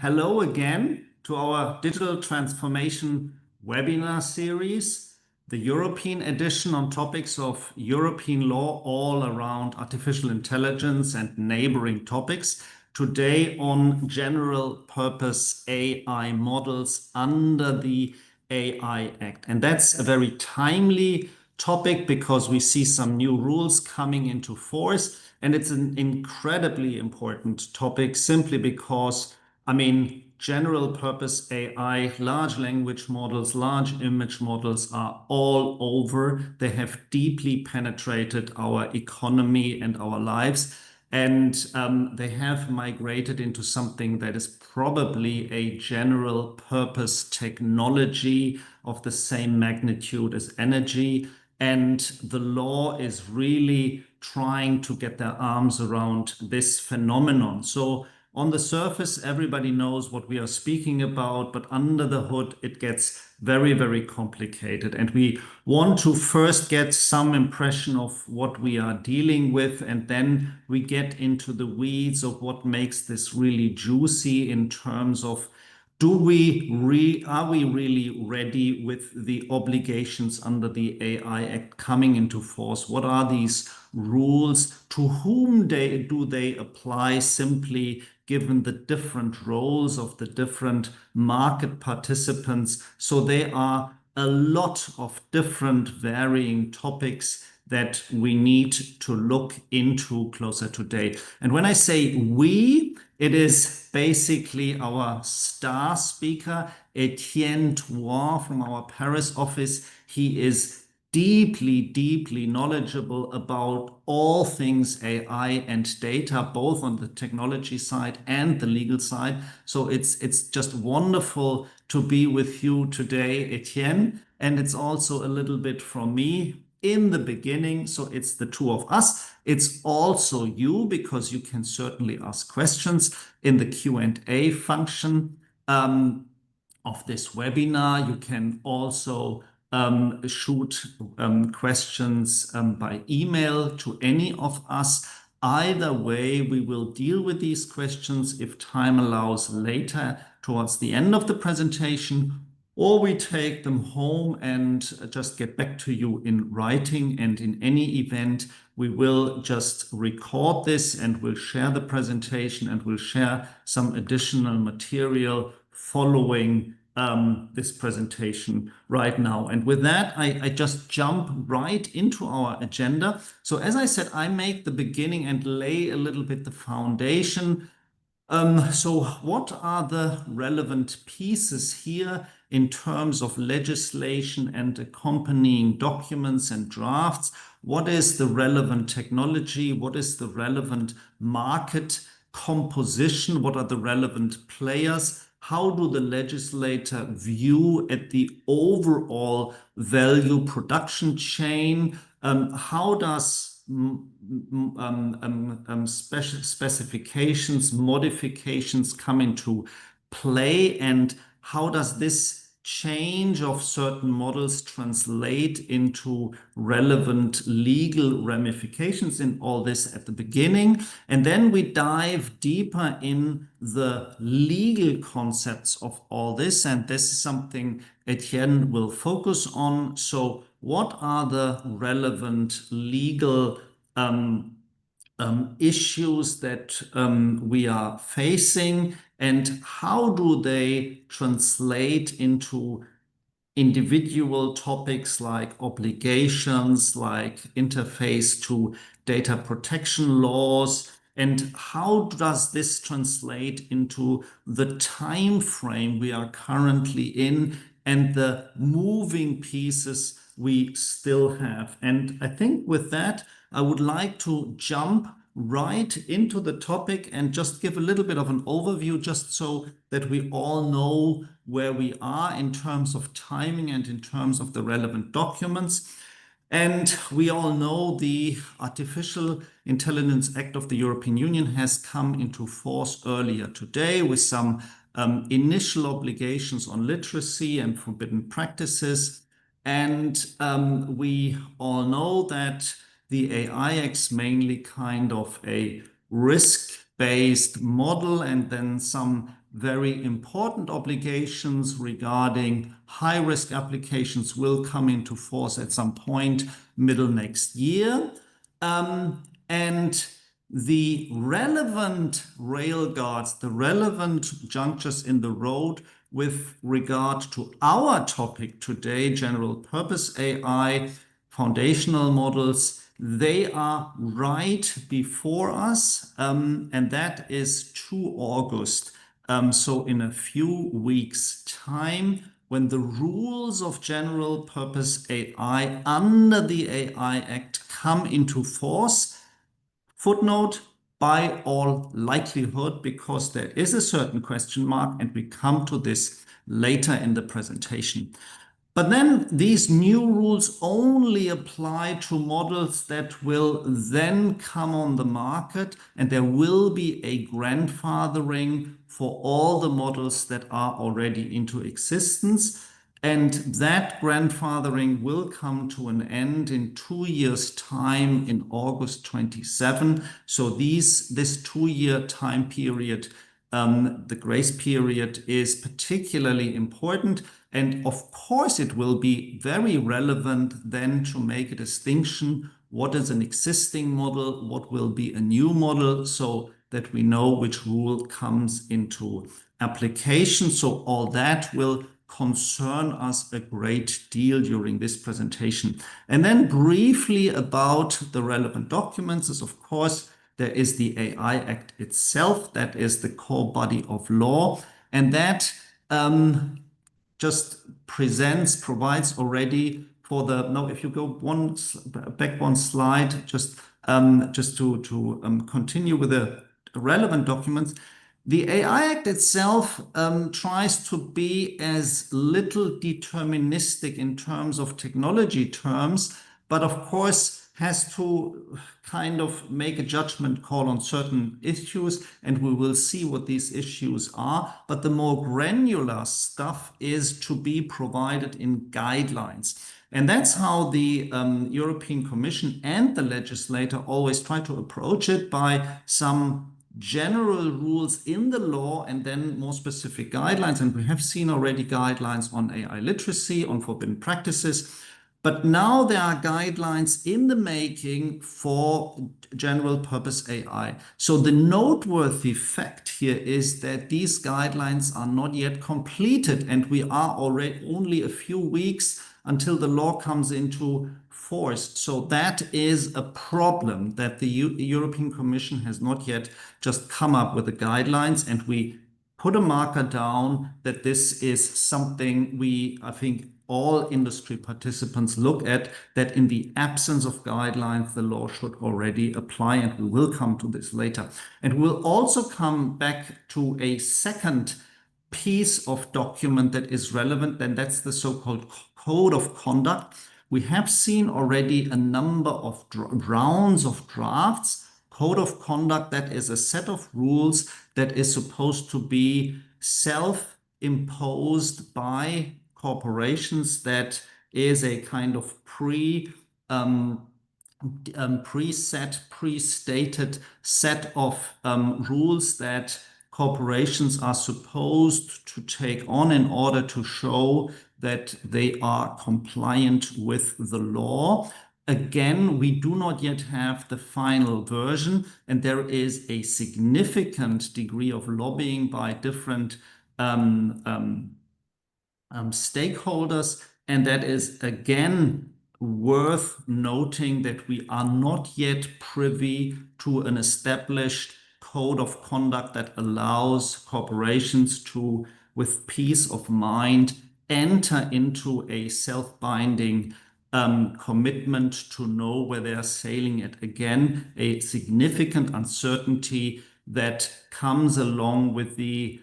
Hello again to our digital transformation webinar series, the European edition on topics of European law all around artificial intelligence and neighboring topics. Today on general purpose AI models under the AI Act. And that's a very timely topic because we see some new rules coming into force. And it's an incredibly important topic simply because, general purpose AI, large language models, large image models are all over. They have deeply penetrated our economy and our lives. And they have migrated into something that is probably a general purpose technology of the same magnitude as energy. And the law is really trying to get their arms around this phenomenon. So on the surface, everybody knows what we are speaking about, but under the hood, it gets very, very complicated. And we want to first get some impression of what we are dealing with, and then we get into the weeds of what makes this really juicy in terms of are we really ready with the obligations under the AI Act coming into force? What are these rules? To whom do they apply simply given the different roles of the different market participants? So there are a lot of different varying topics that we need to look into closer today. And when I say we, it is basically our star speaker, Etienne Touan from our Paris office. He is deeply knowledgeable about all things AI and data, both on the technology side and the legal side. So it's just wonderful to be with you today, Etienne. And it's also a little bit from me in the beginning. So it's the two of us. It's also you, because you can certainly ask questions in the Q&A function of this webinar. You can also shoot questions by email to any of us. Either way, we will deal with these questions if time allows later towards the end of the presentation, or we take them home and just get back to you in writing. And in any event, we will just record this and we'll share the presentation and we'll share some additional material following this presentation right now. And with that, I just jump right into our agenda. So as I said, I make the beginning and lay a little bit the foundation. So what are the relevant pieces here in terms of legislation and accompanying documents and drafts? What is the relevant technology? What is the relevant market composition? What are the relevant players? How do the legislator view at the overall value production chain? How does special specifications, modifications come into play, and how does this change of certain models translate into relevant legal ramifications in all this at the beginning? And then we dive deeper in the legal concepts of all this, and this is something Etienne will focus on. So what are the relevant legal issues that we are facing, and how do they translate into individual topics like obligations, like interface to data protection laws, and how does this translate into the time frame we are currently in and the moving pieces we still have? And I think with that, I would like to jump right into the topic and just give a little bit of an overview, just so that we all know where we are in terms of timing and in terms of the relevant documents. And we all know the Artificial Intelligence Act of the European Union has come into force earlier today with some initial obligations on literacy and forbidden practices. And we all know that the AI Act mainly kind of a risk-based model, and then some very important obligations regarding high-risk applications will come into force at some point middle next year. And the relevant railguards, the relevant junctures in the road with regard to our topic today, general purpose AI, foundational models, they are right before us, and that is 2 August. So in a few weeks' time, when the rules of general purpose AI under the AI Act come into force, footnote, by all likelihood, because there is a certain question mark, and we come to this later in the presentation. But then these new rules only apply to models that will then come on the market, and there will be a grandfathering for all the models that are already into existence. And that grandfathering will come to an end in 2 years' time in August 27. So this 2-year time period, the grace period, is particularly important. And of course, it will be very relevant then to make a distinction. What is an existing model? What will be a new model? So that we know which rule comes into application. So all that will concern us a great deal during this presentation. And then briefly about the relevant documents is, of course, there is the AI Act itself. That is the core body of law. And that just provides already for the, now if you go back one slide, just to continue with the relevant documents. The AI Act itself tries to be as little deterministic in terms of technology terms, but of course has to kind of make a judgment call on certain issues, and we will see what these issues are. But the more granular stuff is to be provided in guidelines. And that's how the European Commission and the legislator always try to approach it, by some general rules in the law and then more specific guidelines. And we have seen already guidelines on AI literacy, on forbidden practices. But now there are guidelines in the making for general purpose AI. So the noteworthy fact here is that these guidelines are not yet completed, and we are already only a few weeks until the law comes into force. So that is a problem, that the European Commission has not yet just come up with the guidelines, and we put a marker down that this is something I think all industry participants look at, that in the absence of guidelines, the law should already apply, and we will come to this later. And we'll also come back to a second piece of document that is relevant, and that's the so-called Code of Conduct. We have seen already a number of rounds of drafts. Code of Conduct, that is a set of rules that is supposed to be self-imposed by corporations, that is a kind of pre-stated set of rules that corporations are supposed to take on in order to show that they are compliant with the law. Again, we do not yet have the final version, and there is a significant degree of lobbying by different stakeholders, and that is again worth noting, that we are not yet privy to an established code of conduct that allows corporations to, with peace of mind, enter into a self-binding commitment to know where they are sailing at. Again, a significant uncertainty that comes along with the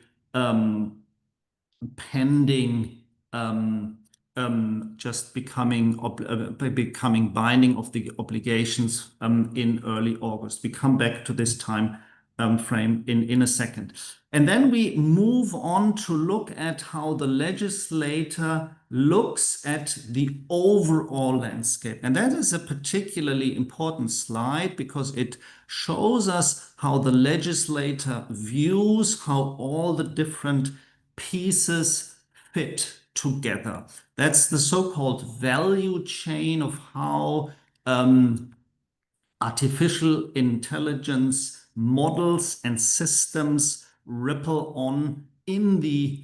pending just becoming binding of the obligations in early August. We come back to this time frame in a second. And then we move on to look at how the legislator looks at the overall landscape. And that is a particularly important slide because it shows us how the legislator views how all the different pieces fit together. That's the so-called value chain of how artificial intelligence models and systems ripple on in the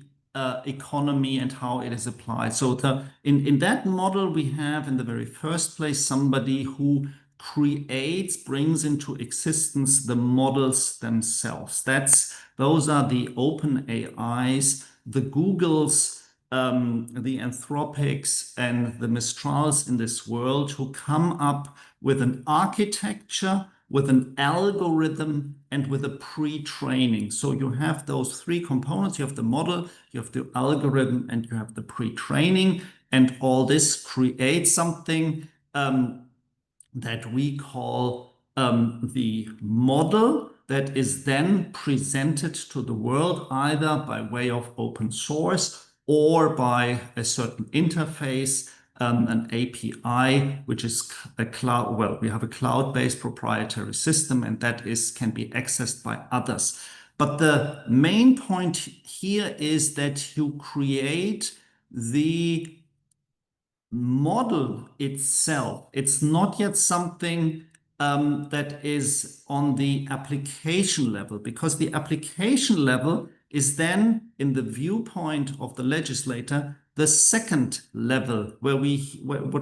economy and how it is applied. So in that model, we have in the very first place somebody who creates, brings into existence the models themselves. Those are the open AIs, the Googles, the Anthropics and the Mistrals in this world who come up with an architecture, with an algorithm, and with a pre-training. So you have those three components. You have the model, you have the algorithm, and you have the pre-training. And all this creates something that we call the model that is then presented to the world either by way of open source or by a certain interface, an API, which is a cloud. Well, we have a cloud-based proprietary system, and that can be accessed by others. But the main point here is that you create the model itself. It's not yet something that is on the application level, because the application level is then, in the viewpoint of the legislator, the second level, what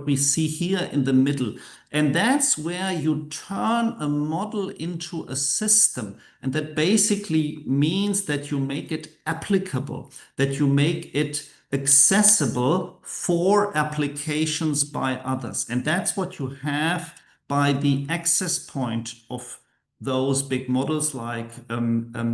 we see here in the middle. And that's where you turn a model into a system. And that basically means that you make it applicable, that you make it accessible for applications by others. And that's what you have by the access point of those big models like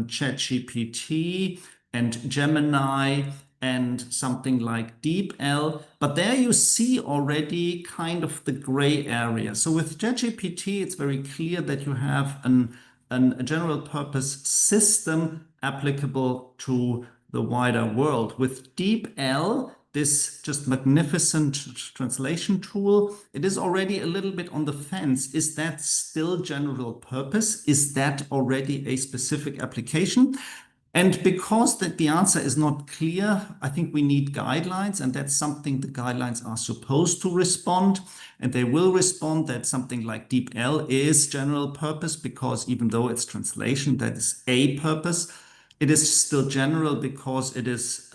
ChatGPT and Gemini and something like DeepL. But there you see already kind of the gray area. So with ChatGPT, it's very clear that you have a general purpose system applicable to the wider world. With DeepL, this just magnificent translation tool, it is already a little bit on the fence. Is that still general purpose? Is that already a specific application? And because the answer is not clear, I think we need guidelines, and that's something the guidelines are supposed to respond. And they will respond that something like DeepL is general purpose, because even though it's translation, that is a purpose. It is still general because it is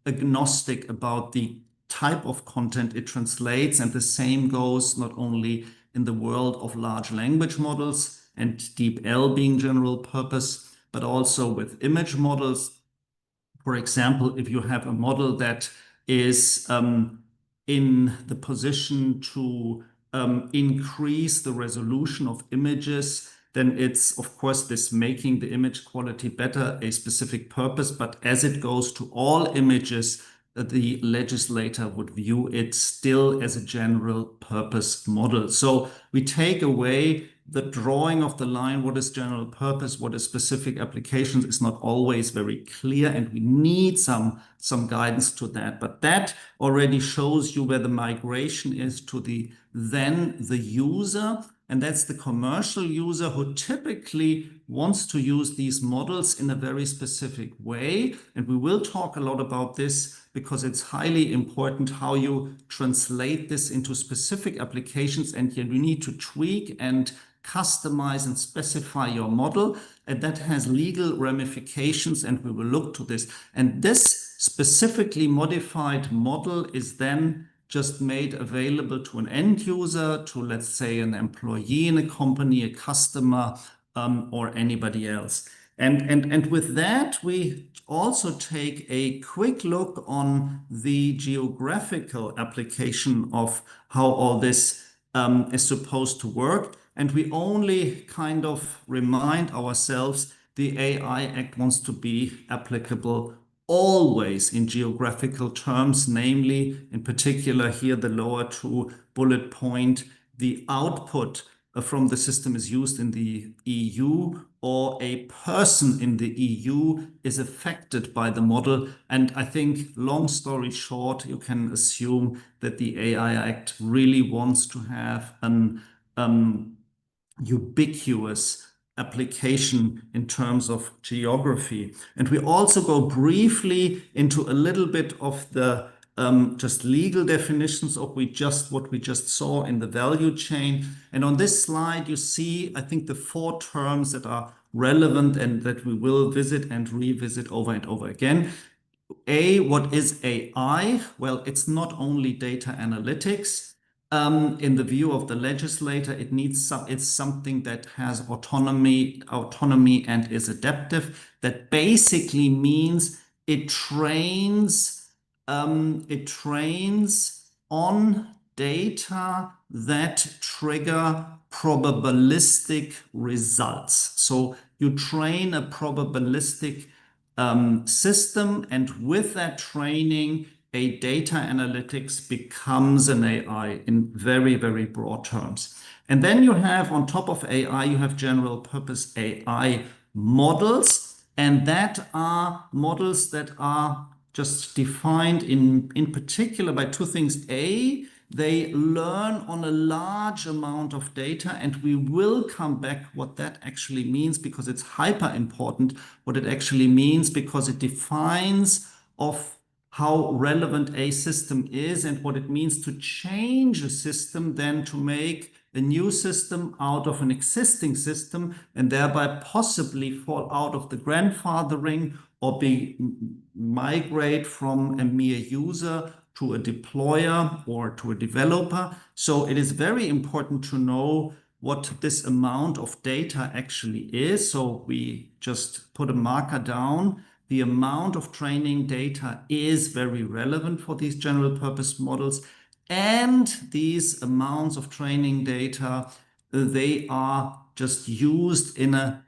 agnostic about the type of content it translates. And the same goes not only in the world of large language models and DeepL being general purpose, but also with image models. For example, if you have a model that is in the position to increase the resolution of images, then it's, of course, this making the image quality better, a specific purpose. But as it goes to all images, the legislator would view it still as a general purpose model. So we take away the drawing of the line, what is general purpose, what is specific applications, is not always very clear, and we need some guidance to that. But that already shows you where the migration is to the user, and that's the commercial user who typically wants to use these models in a very specific way. And we will talk a lot about this because it's highly important how you translate this into specific applications, and you need to tweak and customize and specify your model, and that has legal ramifications, and we will look to this. And this specifically modified model is then just made available to an end user, to, let's say, an employee in a company, a customer, or anybody else. And with that, we also take a quick look on the geographical application of how all this is supposed to work. And we only kind of remind ourselves the AI Act wants to be applicable always in geographical terms, namely, in particular here, the lower two bullet point, the output from the system is used in the EU, or a person in the EU is affected by the model. And I think, long story short, you can assume that the AI Act really wants to have an ubiquitous application in terms of geography. And we also go briefly into a little bit of the just legal definitions of what we just saw in the value chain. And on this slide, you see, I think, the 4 terms that are relevant and that we will visit and revisit over and over again. What is AI? Well, it's not only data analytics. In the view of the legislator, it's something that has autonomy and is adaptive. That basically means it trains on data that trigger probabilistic results. So you train a probabilistic system, and with that training, a data analytics becomes an AI in very, very broad terms. And then you have, on top of AI, you have general purpose AI models, and that are models that are just defined in particular by 2 things. They learn on a large amount of data, and we will come back what that actually means, because it's hyper important what it actually means, because it defines of how relevant a system is and what it means to change a system, then to make a new system out of an existing system, and thereby possibly fall out of the grandfathering or migrate from a mere user to a deployer or to a developer. So it is very important to know what this amount of data actually is. So we just put a marker down. The amount of training data is very relevant for these general purpose models. And these amounts of training data, they are just used in an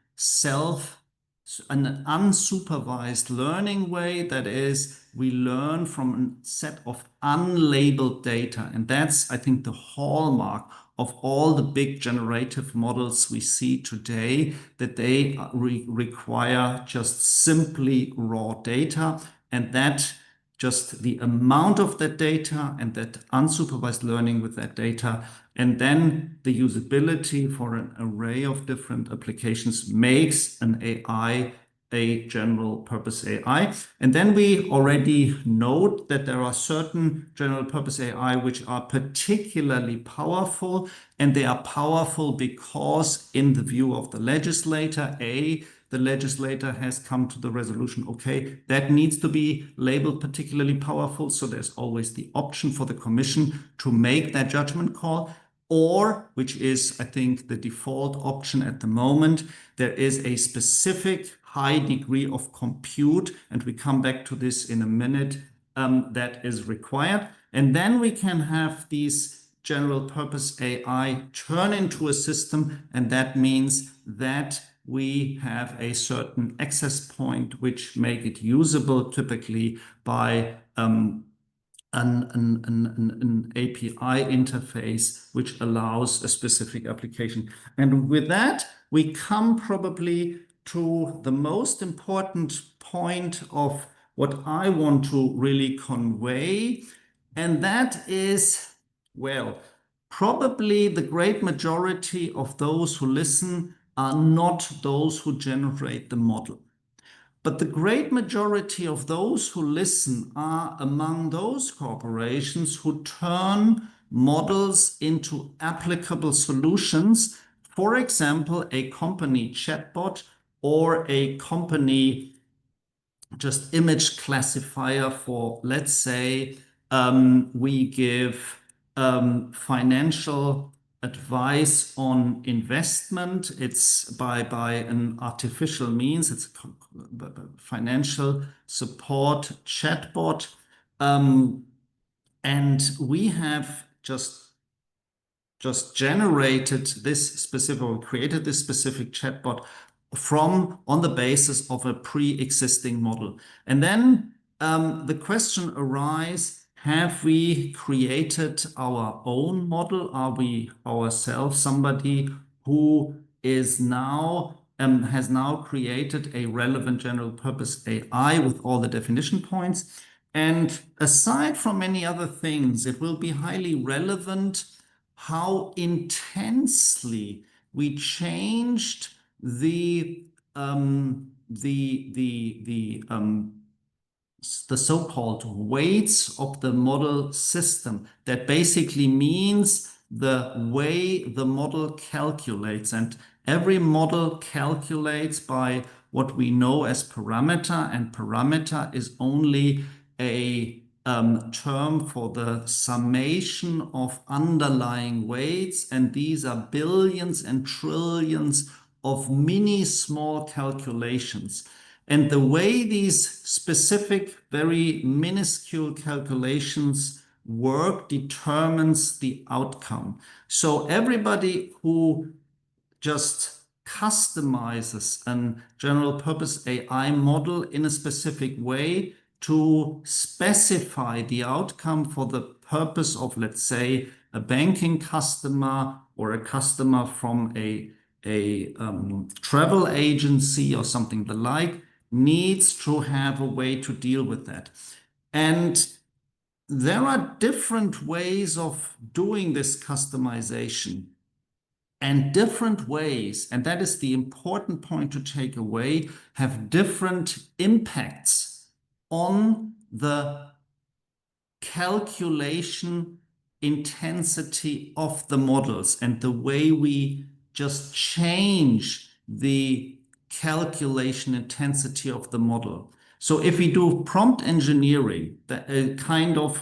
unsupervised learning way. That is, we learn from a set of unlabeled data. And that's, I think, the hallmark of all the big generative models we see today, that they require just simply raw data, and that just the amount of that data and that unsupervised learning with that data, and then the usability for an array of different applications makes an AI a general purpose AI. And then we already note that there are certain general purpose AI which are particularly powerful, and they are powerful because, in the view of the legislator, the legislator has come to the resolution, okay, that needs to be labeled particularly powerful. So there's always the option for the Commission to make that judgment call. Or, which is, I think, the default option at the moment, there is a specific high degree of compute, and we come back to this in a minute, that is required. And then we can have these general purpose AI turn into a system, and that means that we have a certain access point which make it usable, typically by an API interface which allows a specific application. And with that, we come probably to the most important point of what I want to really convey, and that is, well, probably the great majority of those who listen are not those who generate the model. But the great majority of those who listen are among those corporations who turn models into applicable solutions. For example, a company chatbot or a company just image classifier for, let's say, we give financial advice on investment. It's by an artificial means. It's a financial support chatbot. And we have just generated this specific, or created this specific chatbot on the basis of a pre-existing model. And then the question arises, have we created our own model? Are we ourselves somebody who is now has now created a relevant general purpose AI with all the definition points? And aside from many other things, it will be highly relevant how intensely we changed the so-called weights of the model system. That basically means the way the model calculates, and every model calculates by what we know as parameter, and parameter is only a term for the summation of underlying weights, and these are billions and trillions of mini small calculations. And the way these specific, very minuscule calculations work determines the outcome. So everybody who just customizes a general purpose AI model in a specific way to specify the outcome for the purpose of, let's say, a banking customer or a customer from a travel agency or something the like, needs to have a way to deal with that. And there are different ways of doing this customization. And different ways, and that is the important point to take away, have different impacts on the calculation intensity of the models and the way we just change the calculation intensity of the model. So if we do prompt engineering,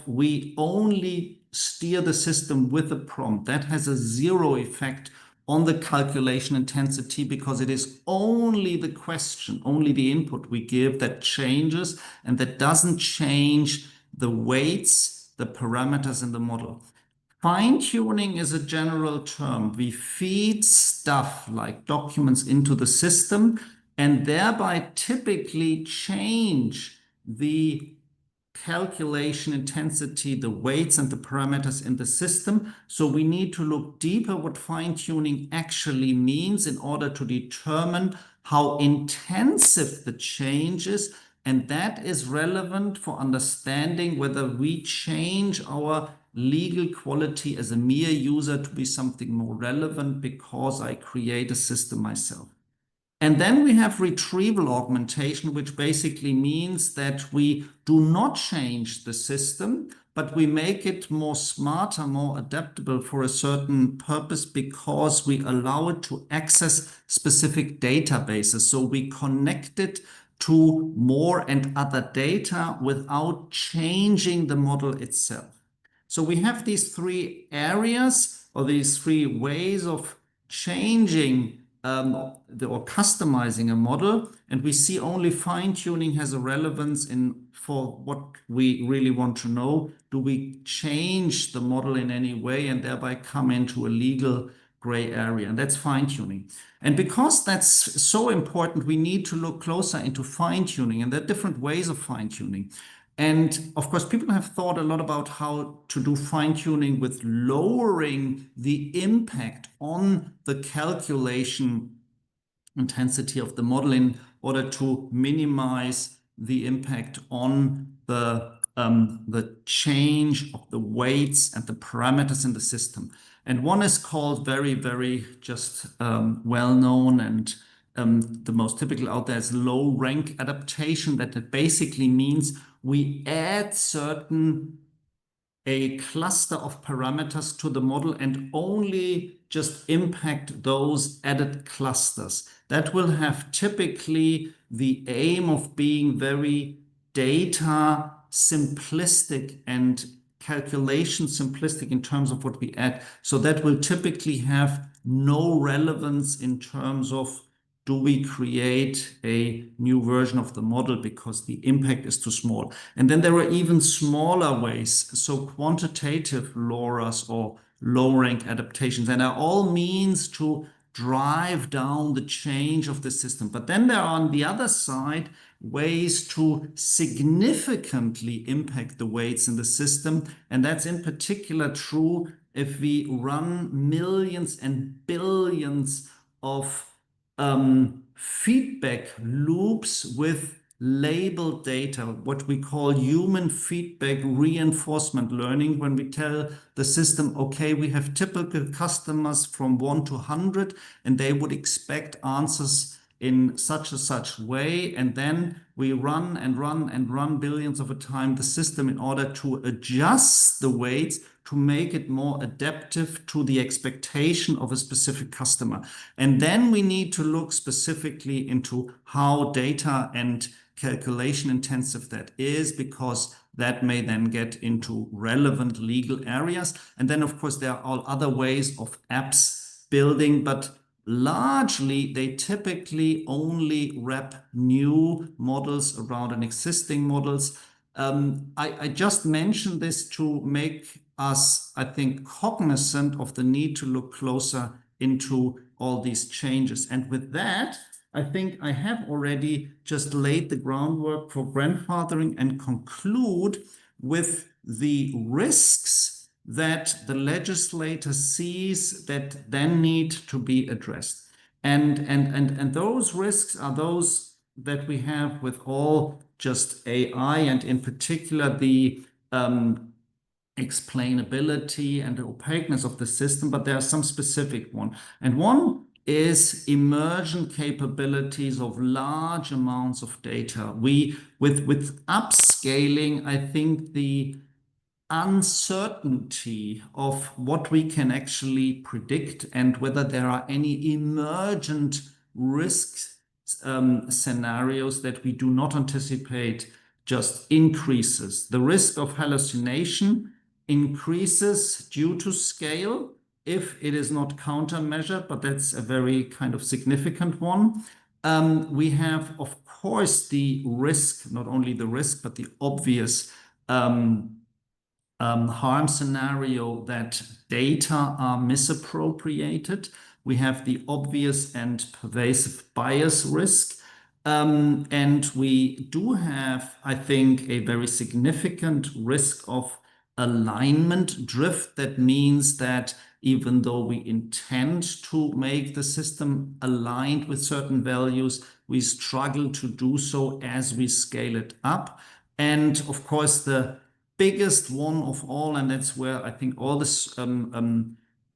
we only steer the system with a prompt, that has a zero effect on the calculation intensity, because it is only the question, only the input we give that changes, and that doesn't change the weights, the parameters in the model. Fine-tuning is a general term. We feed stuff like documents into the system and thereby typically change the calculation intensity, the weights and the parameters in the system. So we need to look deeper what fine-tuning actually means in order to determine how intensive the change is. And that is relevant for understanding whether we change our legal quality as a mere user to be something more relevant because I create a system myself. And then we have retrieval augmentation, which basically means that we do not change the system, but we make it more smarter, more adaptable for a certain purpose because we allow it to access specific databases. So we connect it to more and other data without changing the model itself. So we have these three areas or these three ways of changing or customizing a model, and we see only fine-tuning has a relevance for what we really want to know. Do we change the model in any way and thereby come into a legal gray area? And that's fine-tuning. And because that's so important, we need to look closer into fine-tuning, and there are different ways of fine-tuning. And of course, people have thought a lot about how to do fine-tuning with lowering the impact on the calculation intensity of the model in order to minimize the impact on the change of the weights and the parameters in the system. And one is called very, very just well-known and the most typical out there is low rank adaptation. That basically means we add a cluster of parameters to the model and only just impact those added clusters. That will have typically the aim of being very data simplistic and calculation simplistic in terms of what we add. So that will typically have no relevance in terms of do we create a new version of the model because the impact is too small. And then there are even smaller ways, so quantitative LoRa's or low rank adaptations, and are all means to drive down the change of the system. But then there are on the other side ways to significantly impact the weights in the system. And that's in particular true if we run millions and billions of feedback loops with labeled data, what we call human feedback reinforcement learning, when we tell the system, okay, we have typical customers from 1 to 100, and they would expect answers in such and such way. And then we run and run and run billions of a time the system in order to adjust the weights to make it more adaptive to the expectation of a specific customer. And then we need to look specifically into how data and calculation intensive that is, because that may then get into relevant legal areas. And then, of course, there are all other ways of apps building, but largely they typically only wrap new models around an existing models. I just mentioned this to make us, I think, cognizant of the need to look closer into all these changes. And with that, I think I have already just laid the groundwork for grandfathering and conclude with the risks that the legislator sees that then need to be addressed. And those risks are those that we have with all just AI, and in particular the explainability and the opaqueness of the system, but there are some specific one. And one is emergent capabilities of large amounts of data. With upscaling, I think the uncertainty of what we can actually predict and whether there are any emergent risk scenarios that we do not anticipate just increases. The risk of hallucination increases due to scale if it is not countermeasured, but that's a very kind of significant one. We have, of course, the risk, not only the risk, but the obvious harm scenario that data are misappropriated. We have the obvious and pervasive bias risk. And we do have, I think, a very significant risk of alignment drift. That means that even though we intend to make the system aligned with certain values, we struggle to do so as we scale it up. And of course, the biggest one of all, and that's where I think all this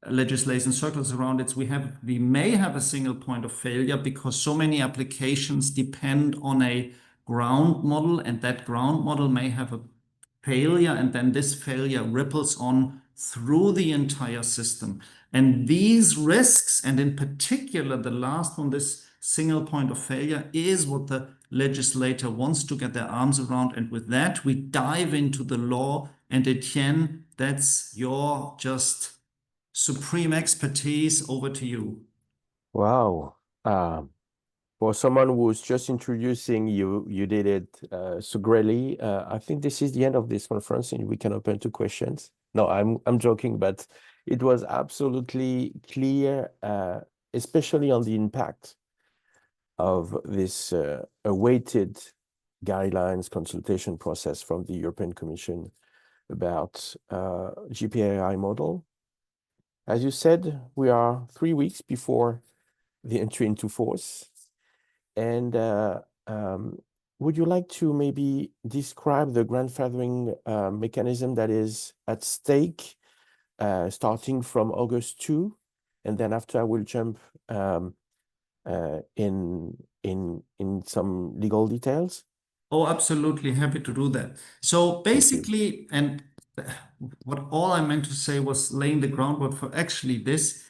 legislation circles around it, we may have a single point of failure because so many applications depend on a ground model, and that ground model may have a failure, and then this failure ripples on through the entire system. And these risks, and in particular the last one, this single point of failure, is what the legislator wants to get their arms around. And with that, we dive into the law. And Etienne, that's your just supreme expertise. Over to you. Wow. For someone who's just introducing you, you did it so greatly. I think this is the end of this conference, and we can open to questions. No, I'm joking, but it was absolutely clear, especially on the impact of this awaited guidelines consultation process from the European Commission about GPAI model. As you said, we are 3 weeks before the entry into force. And would you like to maybe describe the grandfathering mechanism that is at stake starting from August 2? And then after I will jump in some legal details. Oh, absolutely. Happy to do that. So basically, and what all I meant to say was laying the groundwork for actually this.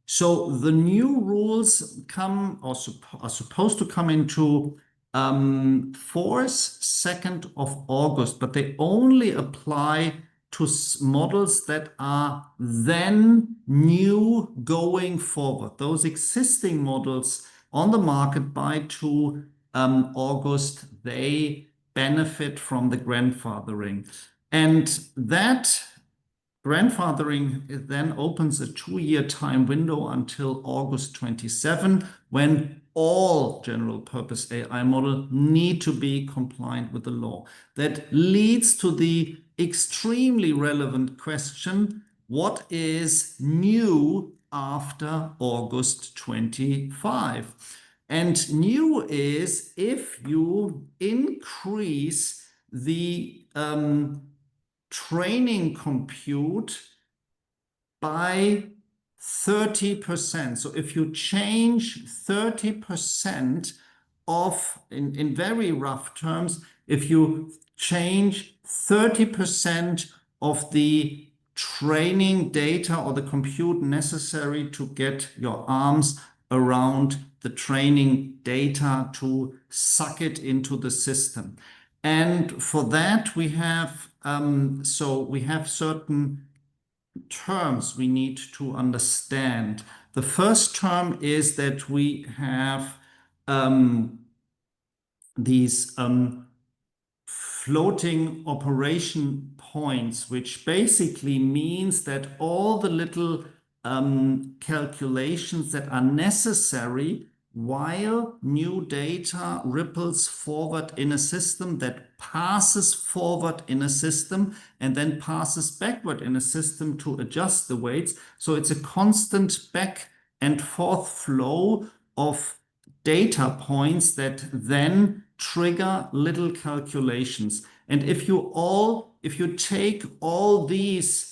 So the new rules come or are supposed to come into force 2nd of August, but they only apply to models that are then new going forward. Those existing models on the market by 2 August, they benefit from the grandfathering. And that grandfathering then opens a 2-year time window until August 27, when all general purpose AI model need to be compliant with the law. That leads to the extremely relevant question, what is new after August 25? And new is if you increase the training compute by 30%. So if you change 30% of, in very rough terms, if you change 30% of the training data or the compute necessary to get your arms around the training data to suck it into the system. And for that, we have certain terms we need to understand. The first term is that we have these floating operation points, which basically means that all the little calculations that are necessary while new data ripples forward in a system, that passes forward in a system and then passes backward in a system to adjust the weights. So it's a constant back and forth flow of data points that then trigger little calculations. And if you take all these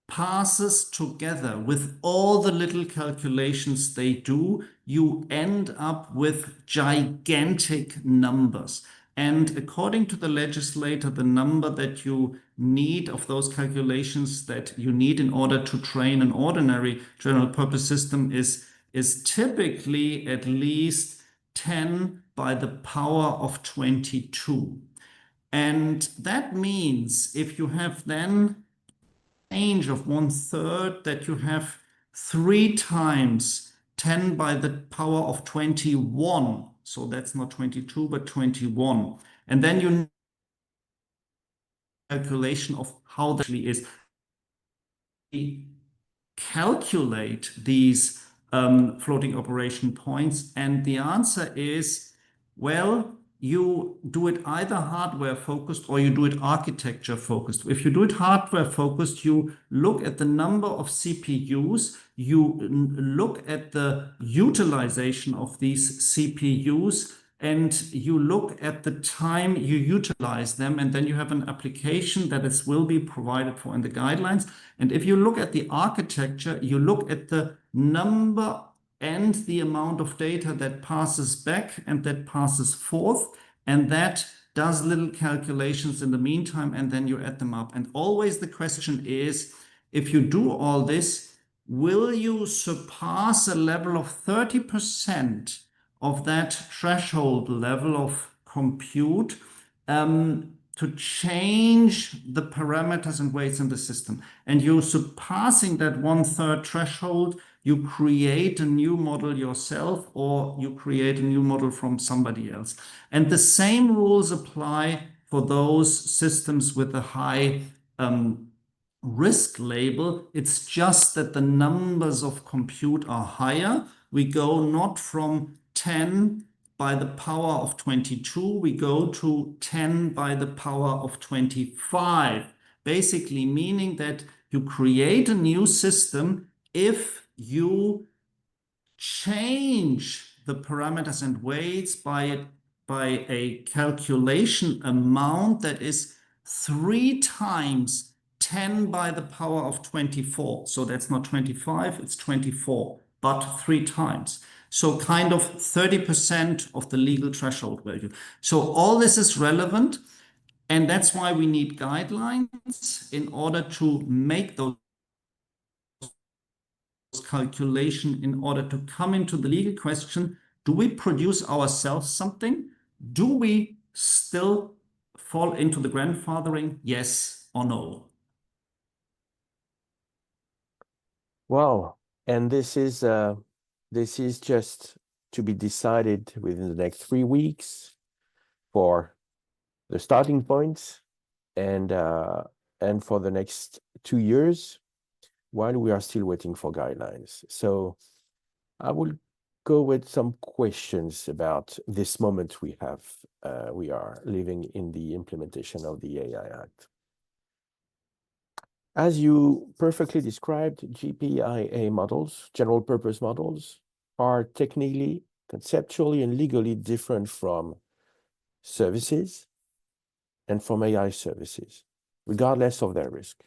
passes together with all the little calculations they do, you end up with gigantic numbers. And according to the legislator, the number that you need of those calculations that you need in order to train an ordinary general purpose system is typically at least 10 by the power of 22. And that means if you have then change of 1/3, that you have 3 times 10 by the power of 21. So that's not 22, but 21. And then you calculation of how that actually is. We calculate these floating operation points, and the answer is, well, you do it either hardware focused or you do it architecture focused. If you do it hardware focused, you look at the number of CPUs, you look at the utilization of these CPUs, and you look at the time you utilize them, and then you have an application that will be provided for in the guidelines. And if you look at the architecture, you look at the number and the amount of data that passes back and that passes forth, and that does little calculations in the meantime, and then you add them up. And always the question is, if you do all this, will you surpass a level of 30% of that threshold level of compute to change the parameters and weights in the system? And you're surpassing that 1/3 threshold, you create a new model yourself, or you create a new model from somebody else. And the same rules apply for those systems with a high risk label. It's just that the numbers of compute are higher. We go not from 10 by the power of 22, we go to 10 by the power of 25, basically meaning that you create a new system if you change the parameters and weights by a calculation amount that is 3 times 10 by the power of 24. So that's not 25, it's 24, but 3 times. So kind of 30% of the legal threshold value. So all this is relevant, and that's why we need guidelines in order to make those calculation, in order to come into the legal question, do we produce ourselves something? Do we still fall into the grandfathering, yes or no? Wow. And this is just to be decided within the next 3 weeks for the starting points, and for the next 2 years, while we are still waiting for guidelines. So I will go with some questions about this moment we have. We are living in the implementation of the AI Act. As you perfectly described, GPIA models, general purpose models, are technically, conceptually, and legally different from services and from AI services, regardless of their risk.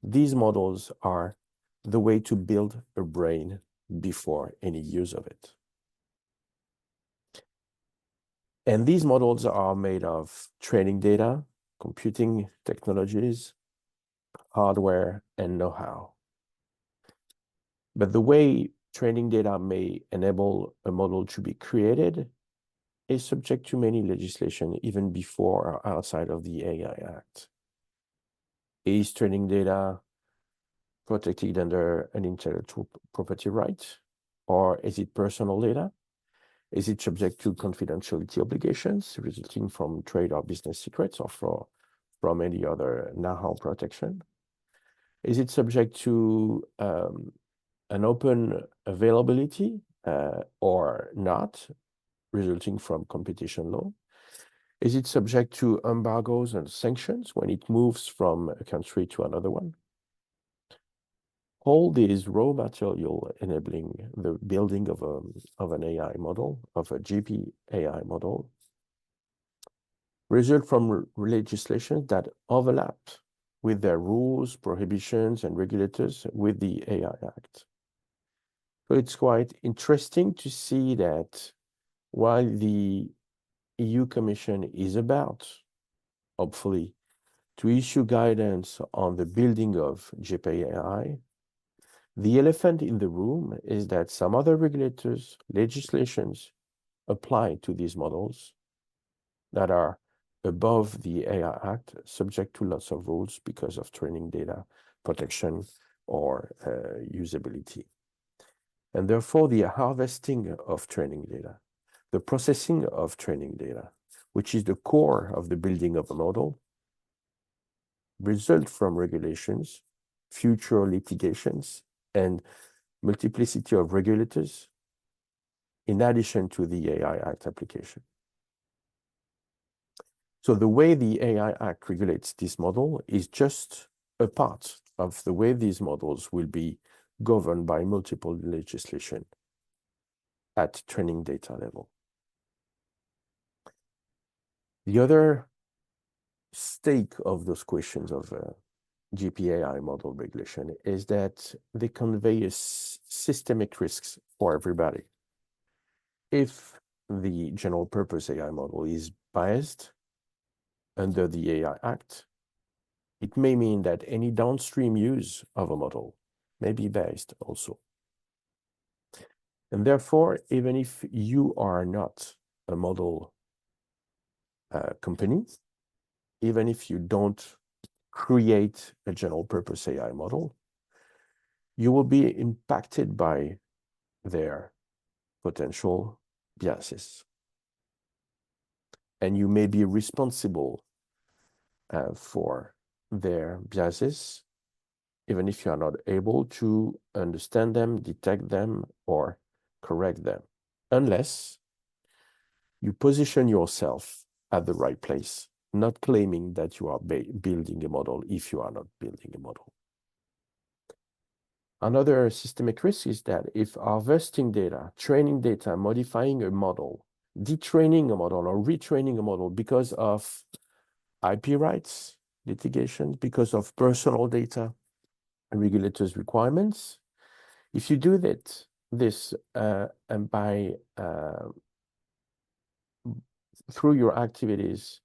These models are the way to build a brain before any use of it. And these models are made of training data, computing technologies, hardware, and know-how. But the way training data may enable a model to be created is subject to many legislation, even before or outside of the AI Act. Is training data protected under an intellectual property right, or is it personal data? Is it subject to confidentiality obligations resulting from trade or business secrets or from any other know-how protection? Is it subject to an open availability or not, resulting from competition law? Is it subject to embargoes and sanctions when it moves from a country to another one? All these raw material enabling the building of an AI model, of a GP AI model, result from legislation that overlap with their rules, prohibitions, and regulators with the AI Act. So it's quite interesting to see that while the EU Commission is about, hopefully, to issue guidance on the building of GPAI, the elephant in the room is that some other regulators, legislations apply to these models that are above the AI Act, subject to lots of rules because of training data protection or usability. And therefore, the harvesting of training data, the processing of training data, which is the core of the building of a model, result from regulations, future litigations, and multiplicity of regulators, in addition to the AI Act application. So the way the AI Act regulates this model is just a part of the way these models will be governed by multiple legislation at training data level. The other stake of those questions of GPAI model regulation is that they convey systemic risks for everybody. If the general purpose AI model is biased under the AI Act, it may mean that any downstream use of a model may be biased also. And therefore, even if you are not a model company, even if you don't create a general purpose AI model, you will be impacted by their potential biases. And you may be responsible for their biases, even if you are not able to understand them, detect them, or correct them, unless you position yourself at the right place, not claiming that you are building a model if you are not building a model. Another systemic risk is that if harvesting data, training data, modifying a model, detraining a model, or retraining a model because of IP rights litigation, because of personal data regulators' requirements, if you do this and by through your activities,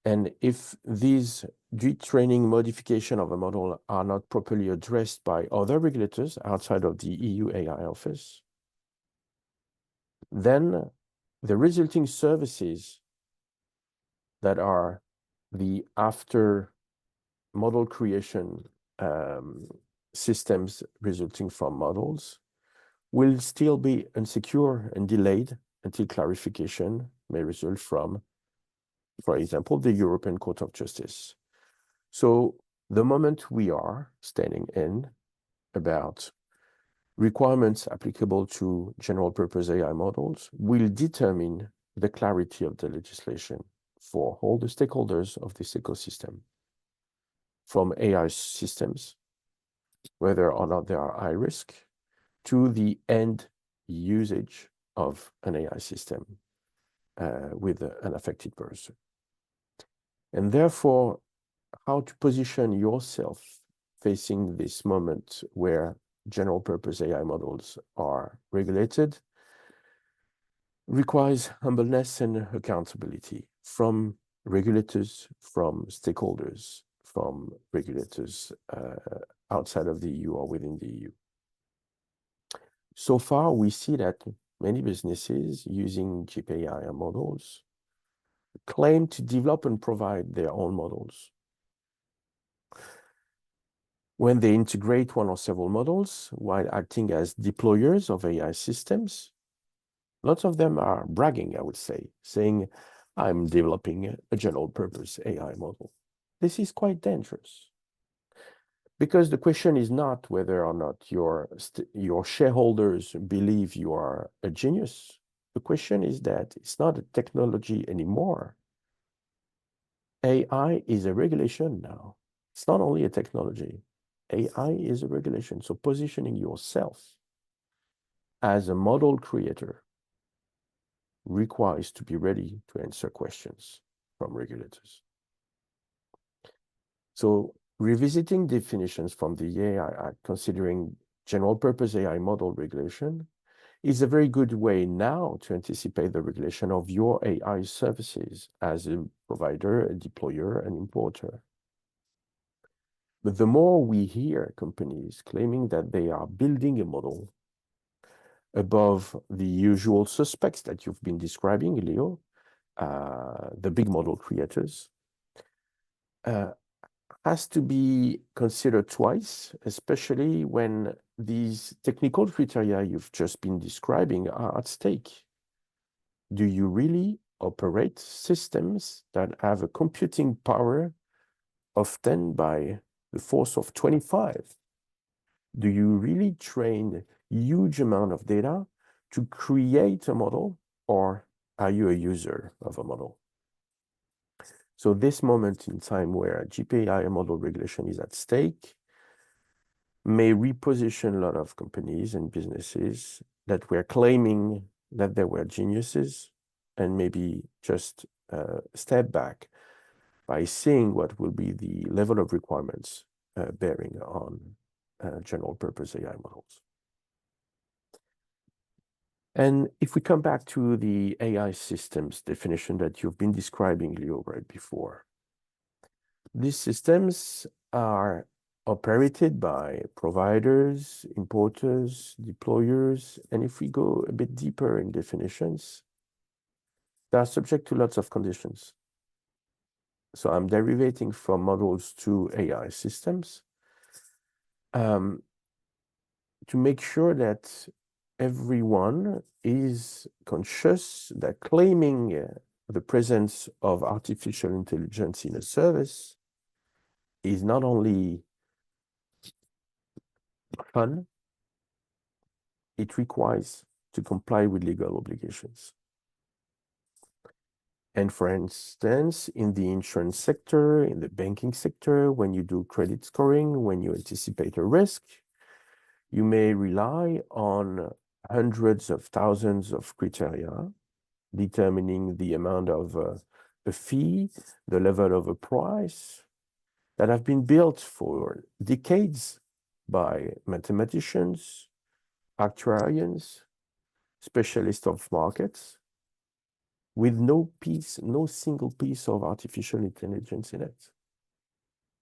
and if these detraining modification of a model are not properly addressed by other regulators outside of the EU AI office, then the resulting services that are the after model creation systems resulting from models will still be insecure and delayed until clarification may result from, for example, the European Court of Justice. So the moment we are standing in about requirements applicable to general purpose AI models will determine the clarity of the legislation for all the stakeholders of this ecosystem, from AI systems, whether or not they are high risk, to the end usage of an AI system with an affected person. And therefore, how to position yourself facing this moment where general purpose AI models are regulated requires humbleness and accountability from regulators, from stakeholders, from regulators outside of the EU or within the EU. So far, we see that many businesses using GPAI models claim to develop and provide their own models. When they integrate one or several models while acting as deployers of AI systems, lots of them are bragging, I would say, saying, I'm developing a general purpose AI model. This is quite dangerous. Because the question is not whether or not your shareholders believe you are a genius. The question is that it's not a technology anymore. AI is a regulation now. It's not only a technology. AI is a regulation. So positioning yourself as a model creator requires to be ready to answer questions from regulators. So revisiting definitions from the AI Act, considering general purpose AI model regulation, is a very good way now to anticipate the regulation of your AI services as a provider, a deployer, an importer. But the more we hear companies claiming that they are building a model above the usual suspects that you've been describing, Leo, the big model creators, has to be considered twice, especially when these technical criteria you've just been describing are at stake. Do you really operate systems that have a computing power of 10 by the force of 25? Do you really train a huge amount of data to create a model, or are you a user of a model? So this moment in time where GPAI model regulation is at stake may reposition a lot of companies and businesses that were claiming that they were geniuses and maybe just step back by seeing what will be the level of requirements bearing on general purpose AI models. And if we come back to the AI systems definition that you've been describing, Leo, right before, these systems are operated by providers, importers, deployers, and if we go a bit deeper in definitions, they are subject to lots of conditions. So I'm derivating from models to AI systems to make sure that everyone is conscious that claiming the presence of artificial intelligence in a service is not only fun, it requires to comply with legal obligations. And for instance, in the insurance sector, in the banking sector, when you do credit scoring, when you anticipate a risk, you may rely on hundreds of thousands of criteria determining the amount of a fee, the level of a price that have been built for decades by mathematicians, actuarians, specialists of markets, with no single piece of artificial intelligence in it.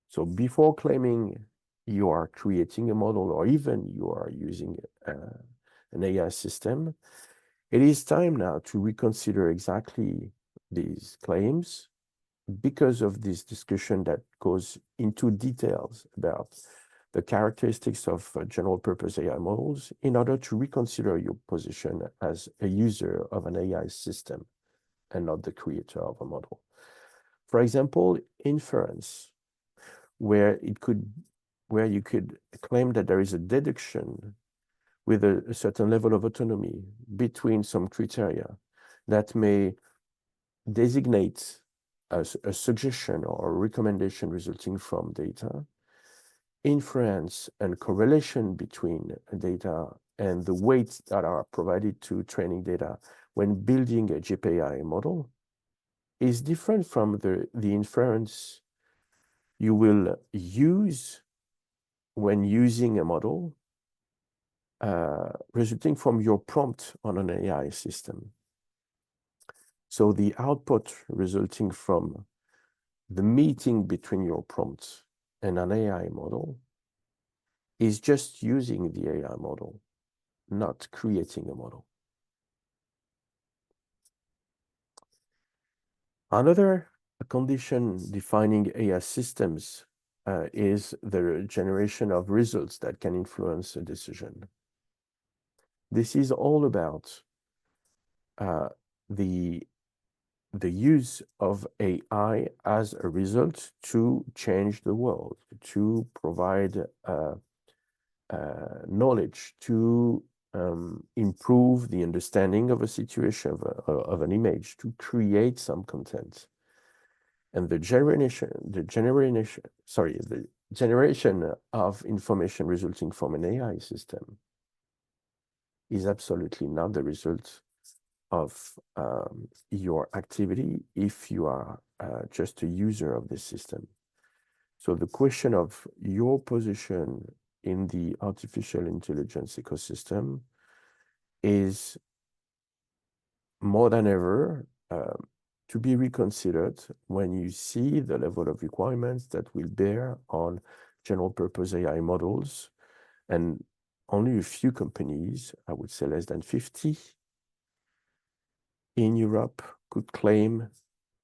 So before claiming you are creating a model or even you are using an AI system, it is time now to reconsider exactly these claims because of this discussion that goes into details about the characteristics of general purpose AI models in order to reconsider your position as a user of an AI system and not the creator of a model. For example, inference, where you could claim that there is a deduction with a certain level of autonomy between some criteria that may designate a suggestion or a recommendation resulting from data, inference and correlation between data and the weights that are provided to training data when building a GPAI model is different from the inference you will use when using a model resulting from your prompt on an AI system. So the output resulting from the meeting between your prompt and an AI model is just using the AI model, not creating a model. Another condition defining AI systems is the generation of results that can influence a decision. This is all about the use of AI as a result to change the world, to provide knowledge, to improve the understanding of a situation, of an image, to create some content. And the generation of information resulting from an AI system is absolutely not the result of your activity if you are just a user of this system. So the question of your position in the artificial intelligence ecosystem is more than ever to be reconsidered when you see the level of requirements that will bear on general purpose AI models. And only a few companies, I would say less than 50, in Europe could claim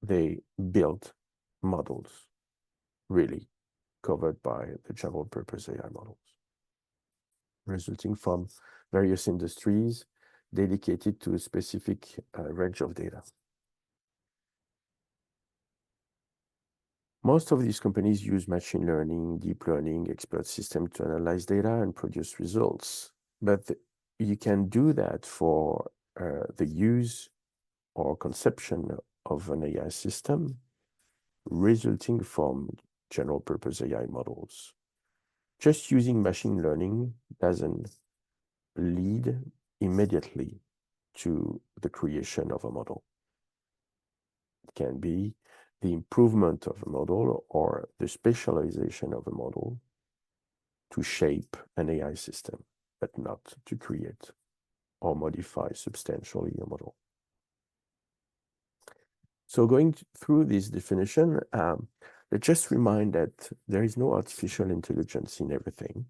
they built models really covered by the general purpose AI models, resulting from various industries dedicated to a specific range of data. Most of these companies use machine learning, deep learning, expert systems to analyze data and produce results. But you can do that for the use or conception of an AI system resulting from general purpose AI models. Just using machine learning doesn't lead immediately to the creation of a model. It can be the improvement of a model or the specialization of a model to shape an AI system, but not to create or modify substantially a model. So going through this definition, let's just remind that there is no artificial intelligence in everything.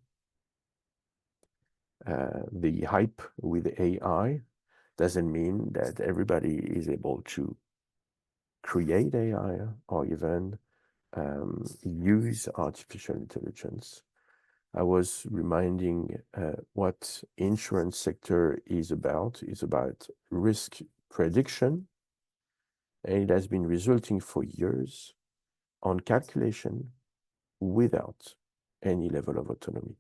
The hype with AI doesn't mean that everybody is able to create AI or even use artificial intelligence. I was reminding what insurance sector is about. It's about risk prediction, and it has been resulting for years on calculation without any level of autonomy.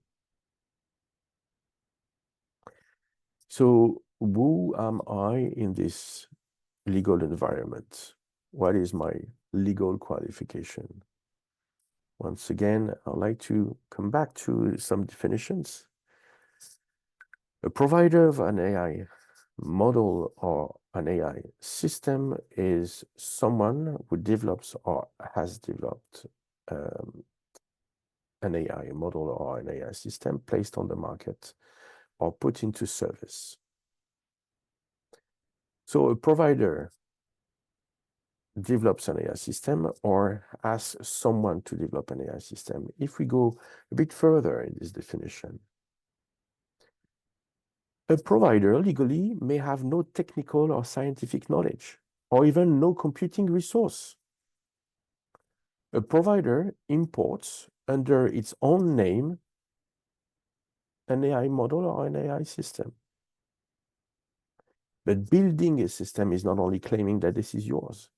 So who am I in this legal environment? What is my legal qualification? Once again, I'd like to come back to some definitions. A provider of an AI model or an AI system is someone who develops or has developed an AI model or an AI system placed on the market or put into service. So a provider develops an AI system or asks someone to develop an AI system. If we go a bit further in this definition, a provider legally may have no technical or scientific knowledge, or even no computing resource. A provider imports under its own name an AI model or an AI system. But building a system is not only claiming that this is yours,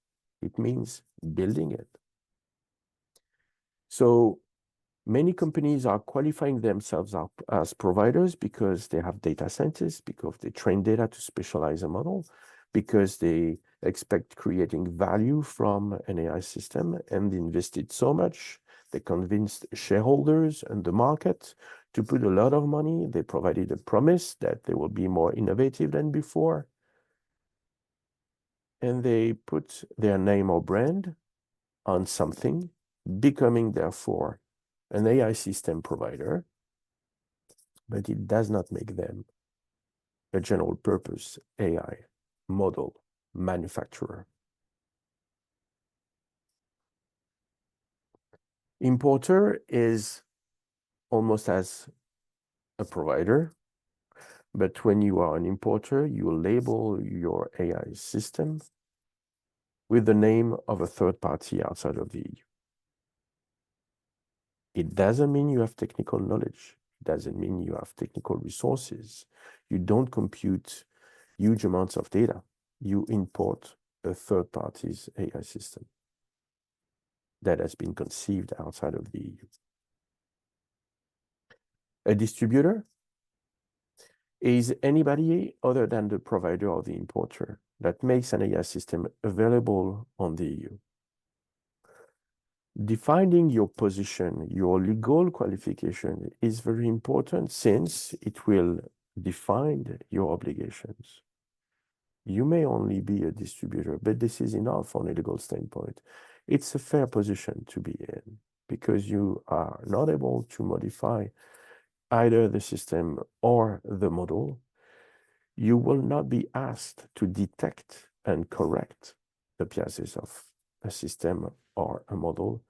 it means building it. So Many companies are qualifying themselves as providers because they have data scientists, because they train data to specialize a model, because they expect creating value from an AI system and invested so much. They convinced shareholders and the market to put a lot of money. They provided a promise that they will be more innovative than before. And they put their name or brand on something, becoming therefore an AI system provider, but it does not make them a general purpose AI model manufacturer. Importer is almost as a provider, but when you are an importer, you label your AI system with the name of a third party outside of the EU. It doesn't mean you have technical knowledge. It doesn't mean you have technical resources. You don't compute huge amounts of data. You import a third party's AI system that has been conceived outside of the EU. A distributor is anybody other than the provider or the importer that makes an AI system available on the EU. Defining your position, your legal qualification is very important since it will define your obligations. You may only be a distributor, but this is enough from a legal standpoint. It's a fair position to be in because you are not able to modify either the system or the model. You will not be asked to detect and correct the biases of a system or a model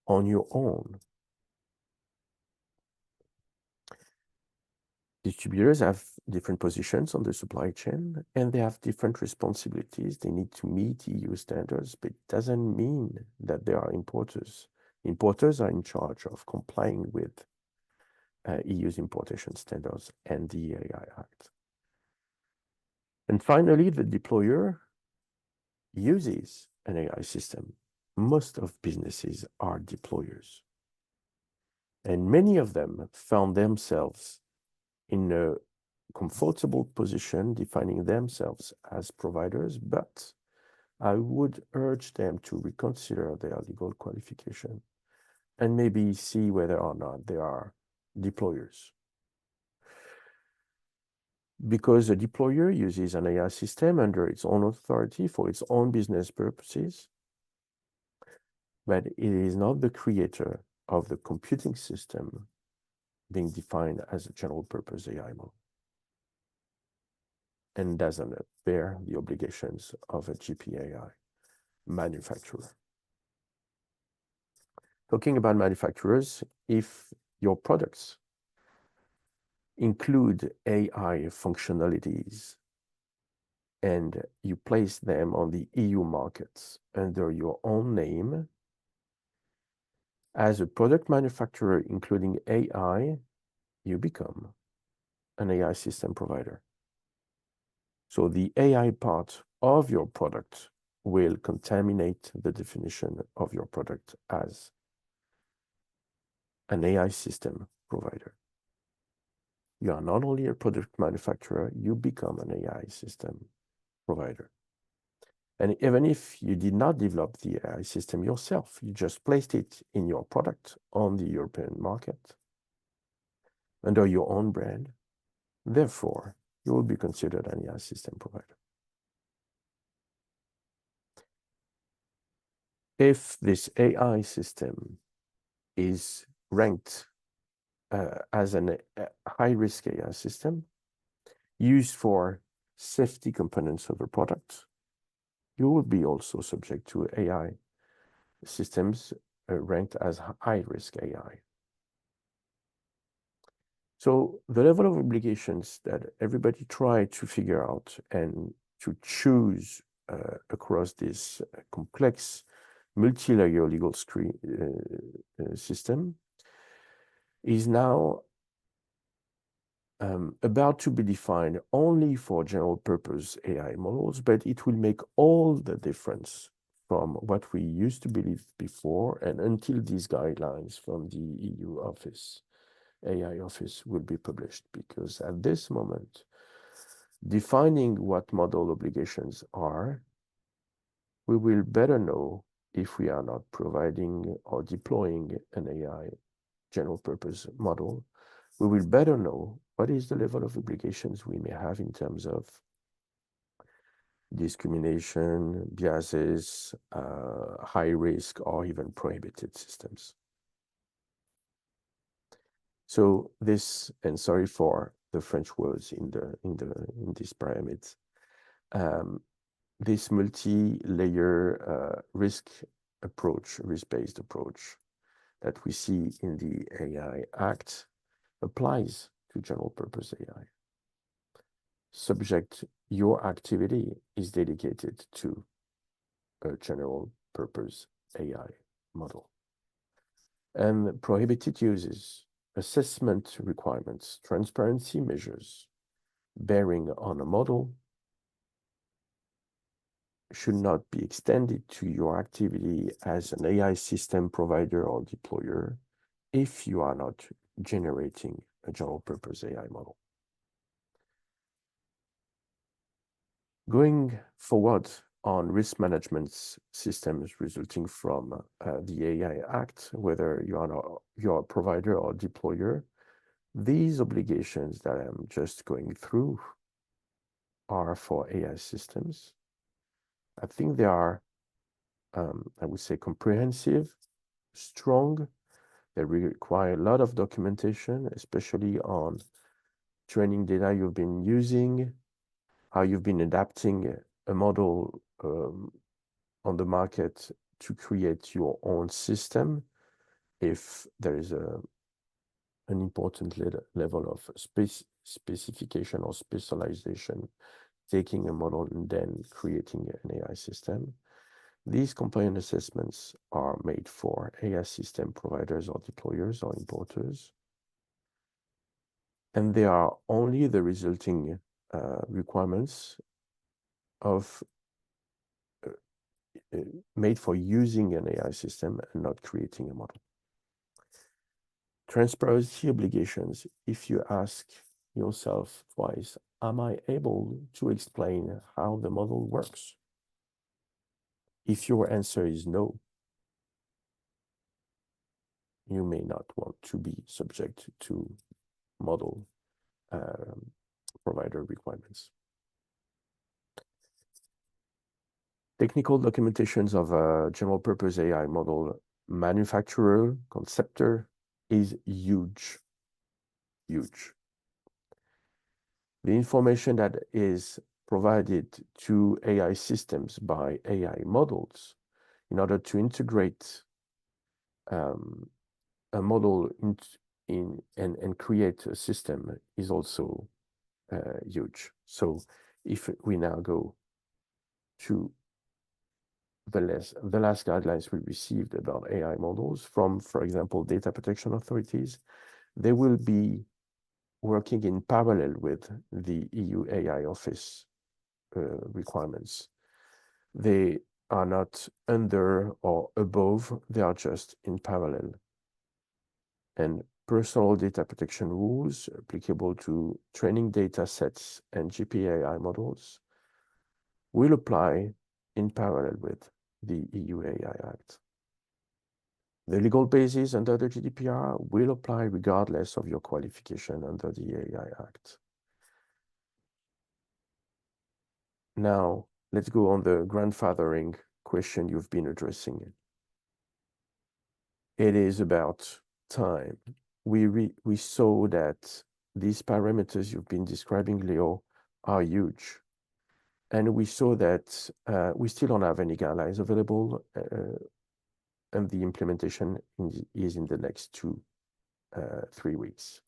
on your own. Distributors have different positions on the supply chain and they have different responsibilities. They need to meet EU standards, but it doesn't mean that they are importers. Importers are in charge of complying with EU's importation standards and the AI Act. And finally, the deployer uses an AI system. Most of businesses are deployers. And many of them found themselves in a comfortable position defining themselves as providers, but I would urge them to reconsider their legal qualification and maybe see whether or not they are deployers. Because a deployer uses an AI system under its own authority for its own business purposes, but it is not the creator of the computing system being defined as a general purpose AI model and doesn't bear the obligations of a GPAI manufacturer. Talking about manufacturers, if your products include AI functionalities and you place them on the EU markets under your own name, as a product manufacturer including AI, you become an AI system provider. So the AI part of your product will contaminate the definition of your product as an AI system provider. You are not only a product manufacturer, you become an AI system provider. And even if you did not develop the AI system yourself, you just placed it in your product on the European market under your own brand, therefore, you will be considered an AI system provider. If this AI system is ranked as a high-risk AI system used for safety components of a product, you will be also subject to AI systems ranked as high-risk AI. So the level of obligations that everybody tried to figure out and to choose across this complex multi-layer legal system is now about to be defined only for general purpose AI models, but it will make all the difference from what we used to believe before and until these guidelines from the EU office, AI office, will be published. Because at this moment, defining what model obligations are, we will better know if we are not providing or deploying an AI general purpose model. We will better know what is the level of obligations we may have in terms of discrimination, biases, high risk, or even prohibited systems. So this, and sorry for the French words in this pyramid, this multi-layer risk-based approach that we see in the AI Act applies to general purpose AI. Subject, your activity is dedicated to a general purpose AI model. And prohibited uses, assessment requirements, transparency measures bearing on a model should not be extended to your activity as an AI system provider or deployer if you are not generating a general purpose AI model. Going forward on risk management systems resulting from the AI Act, whether you're a provider or deployer, these obligations that I'm just going through are for AI systems. I think they are, I would say, comprehensive, strong. They require a lot of documentation, especially on training data you've been using, how you've been adapting a model on the market to create your own system, if there is an important level of specification or specialization, taking a model and then creating an AI system. These compliance assessments are made for AI system providers or deployers or importers. And they are only the resulting requirements of made for using an AI system and not creating a model. Transparency obligations, if you ask yourself twice, am I able to explain how the model works? If your answer is no, you may not want to be subject to model provider requirements. Technical documentations of a general purpose AI model manufacturer, conceptor, is huge, huge. The information that is provided to AI systems by AI models in order to integrate a model and create a system is also huge. So if we now go to the last guidelines we received about AI models from, for example, data protection authorities, they will be working in parallel with the EU AI office requirements. They are not under or above, they are just in parallel. And personal data protection rules applicable to training data sets and GPAI models will apply in parallel with the EU AI Act. The legal basis under the GDPR will apply regardless of your qualification under the AI Act. Now, let's go on the grandfathering question you've been addressing. It is about time. We saw that these parameters you've been describing, Leo, are huge. And we saw that we still don't have any guidelines available, and the implementation is in the next 3 weeks.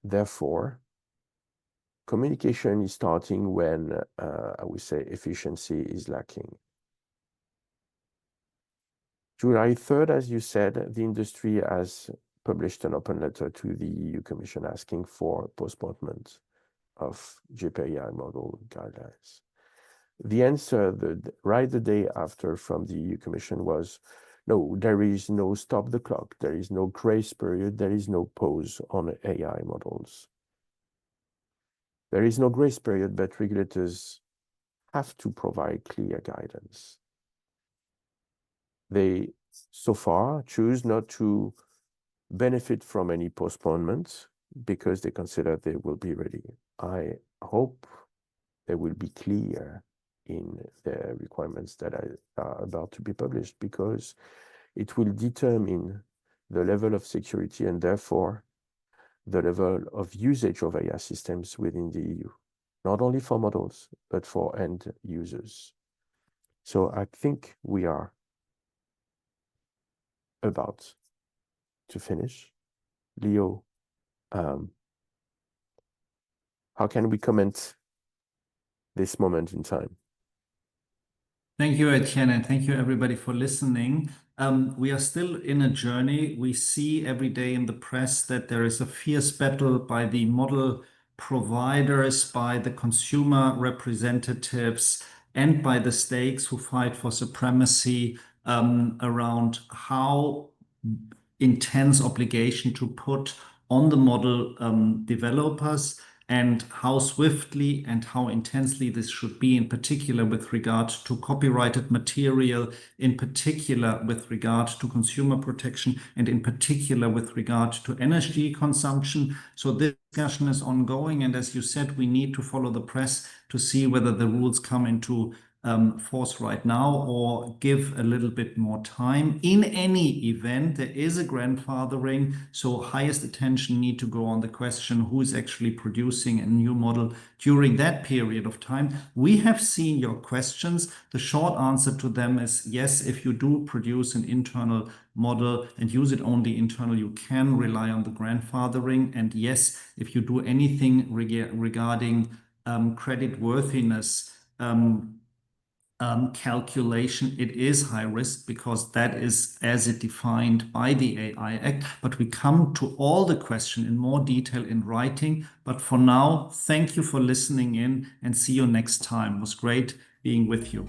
Therefore, communication is starting when, I would say, efficiency is lacking. July 3rd, as you said, the industry has published an open letter to the EU Commission asking for postponement of GPAI model guidelines. the answer right the day after from the EU Commission was, no, there is no stop the clock, there is no grace period, there is no pause on AI models. There is no grace period, but regulators have to provide clear guidance. They, so far, choose not to benefit from any postponements because they consider they will be ready. I hope they will be clear in the requirements that are about to be published, because it will determine the level of security and therefore the level of usage of AI systems within the EU, not only for models, but for end users. So I think we are about to finish. Leo, how can we comment this moment in time? Thank you, Etienne, and thank you everybody for listening. We are still in a journey. We see every day in the press that there is a fierce battle by the model providers, by the consumer representatives, and by the stakes who fight for supremacy around how intense obligation to put on the model developers, and how swiftly and how intensely this should be, in particular with regard to copyrighted material, in particular with regard to consumer protection, and in particular with regard to energy consumption. So this discussion is ongoing, and as you said, we need to follow the press to see whether the rules come into force right now or give a little bit more time. In any event, there is a grandfathering, so highest attention need to go on the question who is actually producing a new model during that period of time. We have seen your questions. The short answer to them is yes, if you do produce an internal model and use it only internal, you can rely on the grandfathering. And yes, if you do anything regarding creditworthiness calculation, it is high risk, because that is as it defined by the AI Act. But we come to all the question in more detail in writing. But for now, thank you for listening in, and see you next time. It was great being with you.